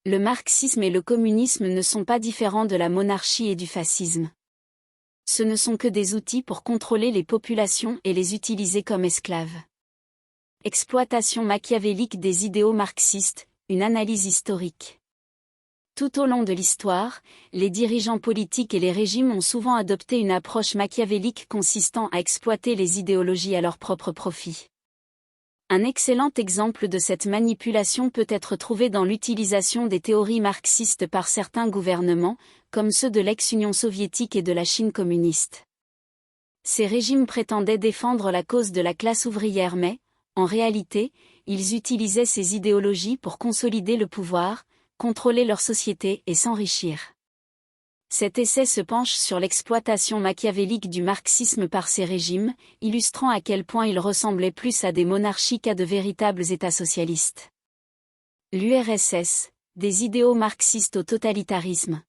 Le marxisme et le communisme ne sont pas différents de la monarchie et du fascisme. Ce ne sont que des outils pour contrôler les populations et les utiliser comme esclaves. Exploitation machiavélique des idéaux marxistes, une analyse historique. Tout au long de l'histoire, les dirigeants politiques et les régimes ont souvent adopté une approche machiavélique consistant à exploiter les idéologies à leur propre profit. Un excellent exemple de cette manipulation peut être trouvé dans l'utilisation des théories marxistes par certains gouvernements, comme ceux de l'ex-Union soviétique et de la Chine communiste. Ces régimes prétendaient défendre la cause de la classe ouvrière mais, en réalité, ils utilisaient ces idéologies pour consolider le pouvoir, contrôler leur société et s'enrichir. Cet essai se penche sur l'exploitation machiavélique du marxisme par ces régimes, illustrant à quel point ils ressemblaient plus à des monarchies qu'à de véritables États socialistes. L'URSS, des idéaux marxistes au totalitarisme.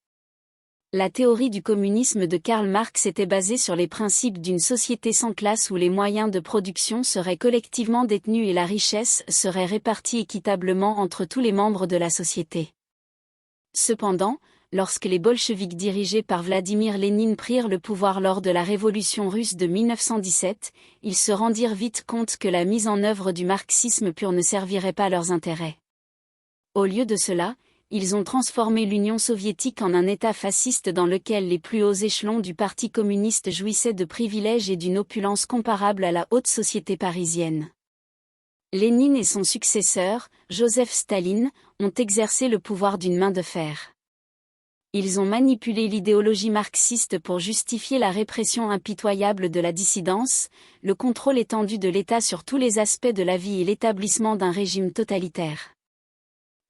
La théorie du communisme de Karl Marx était basée sur les principes d'une société sans classe où les moyens de production seraient collectivement détenus et la richesse serait répartie équitablement entre tous les membres de la société. Cependant, lorsque les bolcheviks dirigés par Vladimir Lénine prirent le pouvoir lors de la révolution russe de 1917, ils se rendirent vite compte que la mise en œuvre du marxisme pur ne servirait pas leurs intérêts. Au lieu de cela, ils ont transformé l'Union soviétique en un État fasciste dans lequel les plus hauts échelons du Parti communiste jouissaient de privilèges et d'une opulence comparable à la haute société parisienne. Lénine et son successeur, Joseph Staline, ont exercé le pouvoir d'une main de fer. Ils ont manipulé l'idéologie marxiste pour justifier la répression impitoyable de la dissidence, le contrôle étendu de l'État sur tous les aspects de la vie et l'établissement d'un régime totalitaire.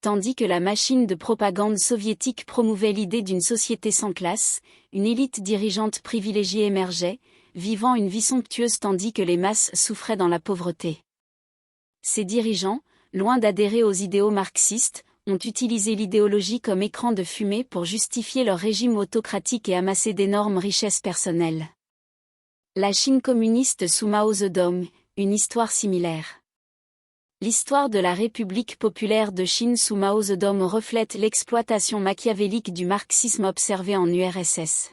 Tandis que la machine de propagande soviétique promouvait l'idée d'une société sans classe, une élite dirigeante privilégiée émergeait, vivant une vie somptueuse tandis que les masses souffraient dans la pauvreté. Ces dirigeants, loin d'adhérer aux idéaux marxistes, ont utilisé l'idéologie comme écran de fumée pour justifier leur régime autocratique et amasser d'énormes richesses personnelles. La Chine communiste sous Mao Zedong, une histoire similaire. L'histoire de la République populaire de Chine sous Mao Zedong reflète l'exploitation machiavélique du marxisme observé en URSS.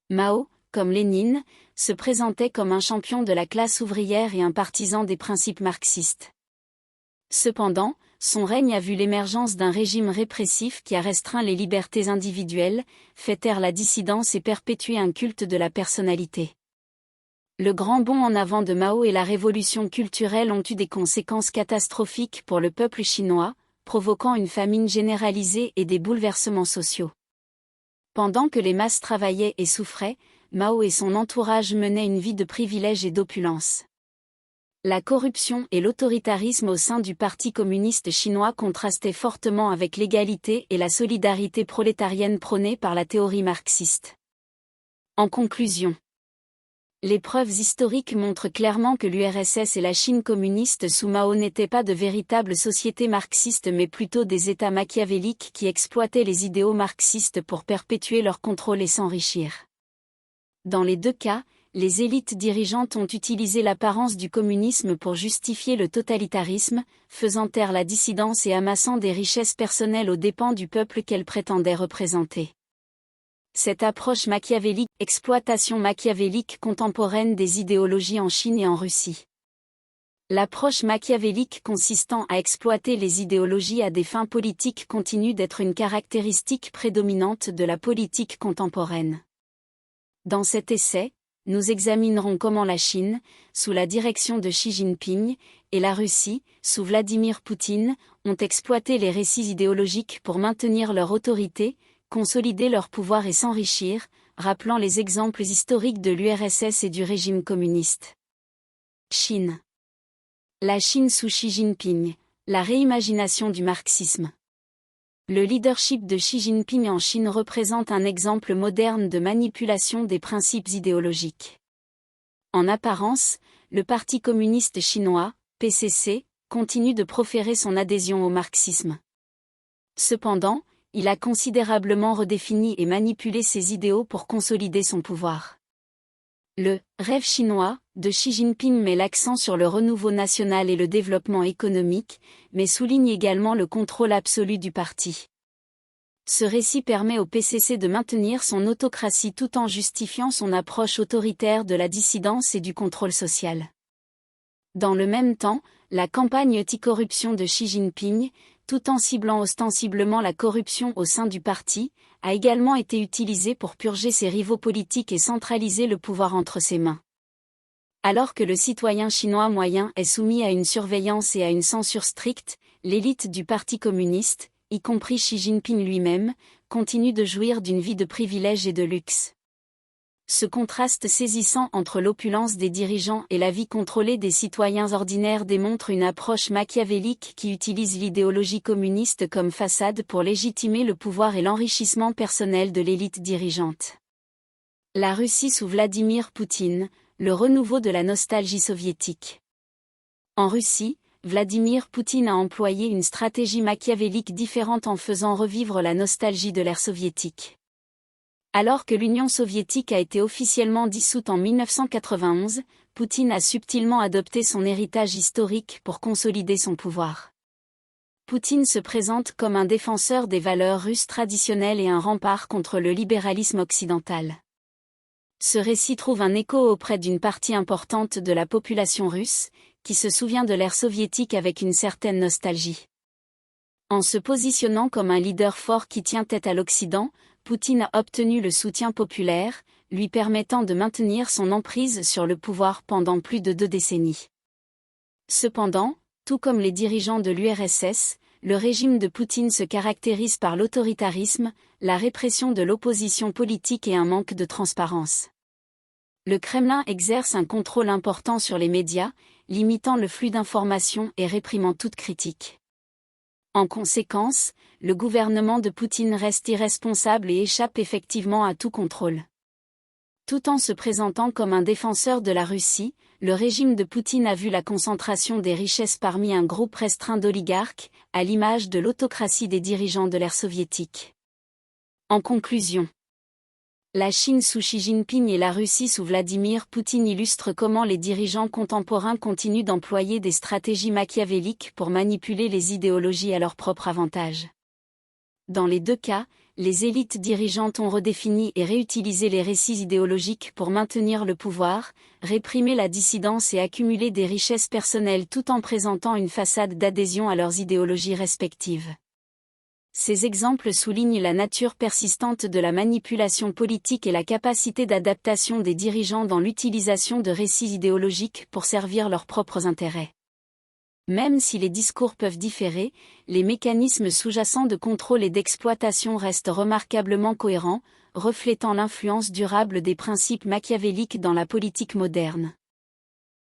Mao, comme Lénine, se présentait comme un champion de la classe ouvrière et un partisan des principes marxistes. Cependant, son règne a vu l'émergence d'un régime répressif qui a restreint les libertés individuelles, fait taire la dissidence et perpétué un culte de la personnalité. Le grand bond en avant de Mao et la révolution culturelle ont eu des conséquences catastrophiques pour le peuple chinois, provoquant une famine généralisée et des bouleversements sociaux. Pendant que les masses travaillaient et souffraient, Mao et son entourage menaient une vie de privilèges et d'opulence. La corruption et l'autoritarisme au sein du Parti communiste chinois contrastaient fortement avec l'égalité et la solidarité prolétarienne prônée par la théorie marxiste. En conclusion, les preuves historiques montrent clairement que l'URSS et la Chine communiste sous Mao n'étaient pas de véritables sociétés marxistes mais plutôt des États machiavéliques qui exploitaient les idéaux marxistes pour perpétuer leur contrôle et s'enrichir. Dans les deux cas, les élites dirigeantes ont utilisé l'apparence du communisme pour justifier le totalitarisme, faisant taire la dissidence et amassant des richesses personnelles aux dépens du peuple qu'elles prétendaient représenter. Cette approche machiavélique, exploitation machiavélique contemporaine des idéologies en Chine et en Russie. L'approche machiavélique consistant à exploiter les idéologies à des fins politiques continue d'être une caractéristique prédominante de la politique contemporaine. Dans cet essai, nous examinerons comment la Chine, sous la direction de Xi Jinping, et la Russie, sous Vladimir Poutine, ont exploité les récits idéologiques pour maintenir leur autorité, consolider leur pouvoir et s'enrichir, rappelant les exemples historiques de l'URSS et du régime communiste. Chine. La Chine sous Xi Jinping, la réimagination du marxisme. Le leadership de Xi Jinping en Chine représente un exemple moderne de manipulation des principes idéologiques. En apparence, le Parti communiste chinois, PCC, continue de proférer son adhésion au marxisme. Cependant, il a considérablement redéfini et manipulé ses idéaux pour consolider son pouvoir. Le « rêve chinois » de Xi Jinping met l'accent sur le renouveau national et le développement économique, mais souligne également le contrôle absolu du parti. Ce récit permet au PCC de maintenir son autocratie tout en justifiant son approche autoritaire de la dissidence et du contrôle social. Dans le même temps, la campagne anti-corruption de Xi Jinping, tout en ciblant ostensiblement la corruption au sein du parti, a également été utilisée pour purger ses rivaux politiques et centraliser le pouvoir entre ses mains. Alors que le citoyen chinois moyen est soumis à une surveillance et à une censure stricte, l'élite du Parti communiste, y compris Xi Jinping lui-même, continue de jouir d'une vie de privilèges et de luxe. Ce contraste saisissant entre l'opulence des dirigeants et la vie contrôlée des citoyens ordinaires démontre une approche machiavélique qui utilise l'idéologie communiste comme façade pour légitimer le pouvoir et l'enrichissement personnel de l'élite dirigeante. La Russie sous Vladimir Poutine, le renouveau de la nostalgie soviétique. En Russie, Vladimir Poutine a employé une stratégie machiavélique différente en faisant revivre la nostalgie de l'ère soviétique. Alors que l'Union soviétique a été officiellement dissoute en 1991, Poutine a subtilement adopté son héritage historique pour consolider son pouvoir. Poutine se présente comme un défenseur des valeurs russes traditionnelles et un rempart contre le libéralisme occidental. Ce récit trouve un écho auprès d'une partie importante de la population russe, qui se souvient de l'ère soviétique avec une certaine nostalgie. En se positionnant comme un leader fort qui tient tête à l'Occident, Poutine a obtenu le soutien populaire, lui permettant de maintenir son emprise sur le pouvoir pendant plus de 2 décennies. Cependant, tout comme les dirigeants de l'URSS, le régime de Poutine se caractérise par l'autoritarisme, la répression de l'opposition politique et un manque de transparence. Le Kremlin exerce un contrôle important sur les médias, limitant le flux d'informations et réprimant toute critique. En conséquence, le gouvernement de Poutine reste irresponsable et échappe effectivement à tout contrôle. Tout en se présentant comme un défenseur de la Russie, le régime de Poutine a vu la concentration des richesses parmi un groupe restreint d'oligarques, à l'image de l'autocratie des dirigeants de l'ère soviétique. En conclusion, la Chine sous Xi Jinping et la Russie sous Vladimir Poutine illustrent comment les dirigeants contemporains continuent d'employer des stratégies machiavéliques pour manipuler les idéologies à leur propre avantage. Dans les 2 cas, les élites dirigeantes ont redéfini et réutilisé les récits idéologiques pour maintenir le pouvoir, réprimer la dissidence et accumuler des richesses personnelles tout en présentant une façade d'adhésion à leurs idéologies respectives. Ces exemples soulignent la nature persistante de la manipulation politique et la capacité d'adaptation des dirigeants dans l'utilisation de récits idéologiques pour servir leurs propres intérêts. Même si les discours peuvent différer, les mécanismes sous-jacents de contrôle et d'exploitation restent remarquablement cohérents, reflétant l'influence durable des principes machiavéliques dans la politique moderne.